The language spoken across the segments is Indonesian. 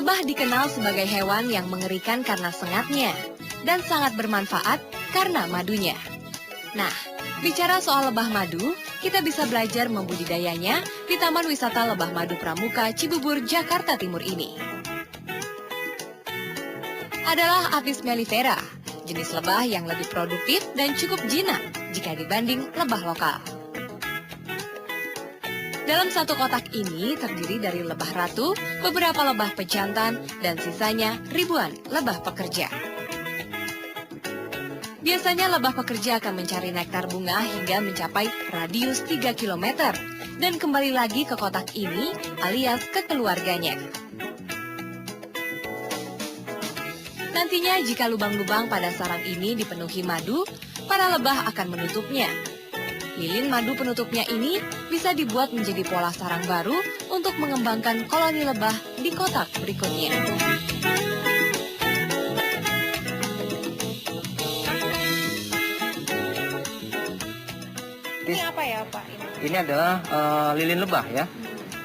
Lebah dikenal sebagai hewan yang mengerikan karena sengatnya dan sangat bermanfaat karena madunya. Nah, bicara soal lebah madu, kita bisa belajar membudidayanya di Taman Wisata Lebah Madu Pramuka Cibubur, Jakarta Timur ini. Adalah Apis mellifera, jenis lebah yang lebih produktif dan cukup jinak jika dibanding lebah lokal. Dalam satu kotak ini terdiri dari lebah ratu, beberapa lebah pejantan, dan sisanya ribuan lebah pekerja. Biasanya lebah pekerja akan mencari nektar bunga hingga mencapai radius 3 km dan kembali lagi ke kotak ini alias ke keluarganya. Nantinya jika lubang-lubang pada sarang ini dipenuhi madu, para lebah akan menutupnya. Lilin madu penutupnya ini bisa dibuat menjadi pola sarang baru untuk mengembangkan koloni lebah di kotak berikutnya. Ini apa ya Pak? Ini adalah lilin lebah ya.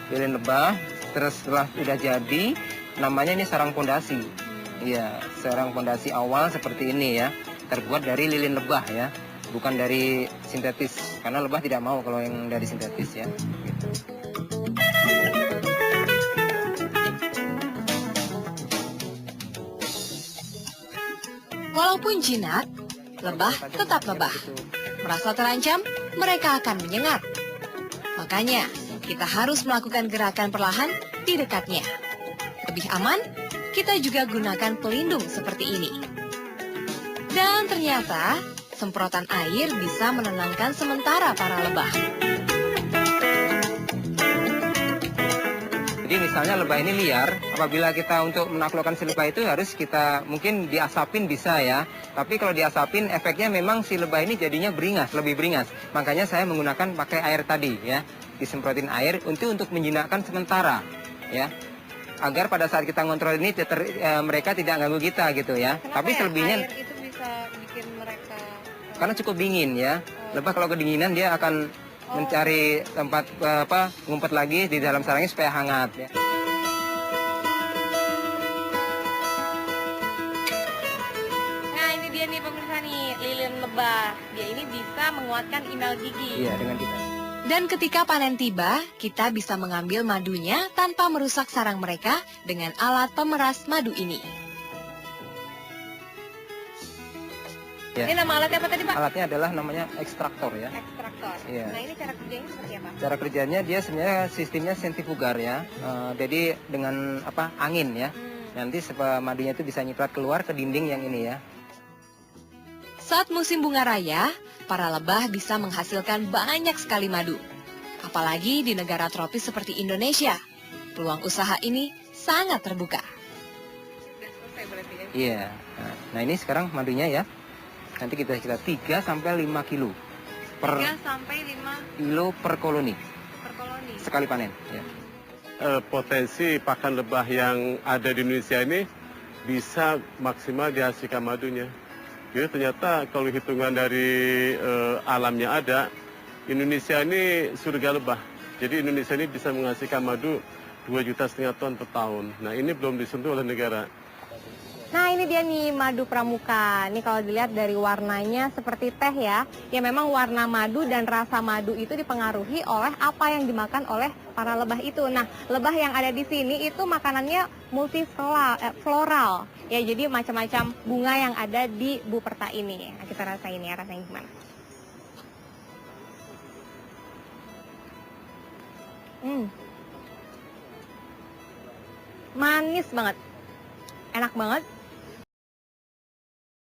Lilin lebah, terus setelah sudah jadi, namanya ini sarang pondasi. Iya, sarang pondasi awal seperti ini ya. Terbuat dari lilin lebah ya. Bukan dari sintetis, karena lebah tidak mau kalau yang dari sintetis ya. Walaupun jinak, lebah tetap lebah. Merasa terancam, mereka akan menyengat. Makanya, kita harus melakukan gerakan perlahan di dekatnya. Lebih aman, kita juga gunakan pelindung seperti ini. Dan ternyata, semprotan air bisa menenangkan sementara para lebah. Jadi misalnya lebah ini liar, apabila kita untuk menaklukkan si lebah itu harus kita mungkin diasapin bisa ya. Tapi kalau diasapin efeknya memang si lebah ini jadinya beringas, lebih beringas. Makanya saya menggunakan pakai air tadi ya. Disemprotin air untuk menjinakkan sementara ya. Agar pada saat kita ngontrol ini mereka tidak ganggu kita gitu ya. Kenapa tapi selebihnya air itu bisa bikin mereka karena cukup dingin ya. Lebah kalau kedinginan dia akan mencari tempat ngumpet lagi di dalam sarangnya supaya hangat ya. Nah ini dia nih pemirsa nih, lilin lebah. Dia ini bisa menguatkan inal gigi. Iya, dengan kita. Dan ketika panen tiba, kita bisa mengambil madunya tanpa merusak sarang mereka dengan alat pemeras madu ini. Ya. Ini nama alatnya apa tadi Pak? Alatnya adalah namanya ekstraktor ya. Ekstraktor. Iya. Nah ini cara kerjanya seperti apa? Cara kerjanya dia sebenarnya sistemnya sentrifugar ya. Jadi dengan angin ya. Nanti madunya itu bisa nyiprat keluar ke dinding yang ini ya. Saat musim bunga raya, para lebah bisa menghasilkan banyak sekali madu. Apalagi di negara tropis seperti Indonesia. Peluang usaha ini sangat terbuka. Sudah selesai berarti ya? Iya. Nah ini sekarang madunya ya. Nanti kita 3 sampai 5 kilo 3 sampai 5 kilo per koloni per koloni. sekali panen ya. Potensi pakan lebah yang ada di Indonesia ini bisa maksimal dihasilkan madunya. Jadi ternyata kalau hitungan dari alamnya ada, Indonesia ini surga lebah. Jadi Indonesia ini bisa menghasilkan madu 2,5 juta ton per tahun. Nah ini belum disentuh oleh negara. Nah ini dia nih madu pramuka. Ini kalau dilihat dari warnanya seperti teh ya. Ya memang warna madu dan rasa madu itu dipengaruhi oleh apa yang dimakan oleh para lebah itu. Nah lebah yang ada di sini itu makanannya multifloral. Ya jadi macam-macam bunga yang ada di Buperta ini. Nah, kita rasain ya, rasanya gimana. Manis banget. Enak banget.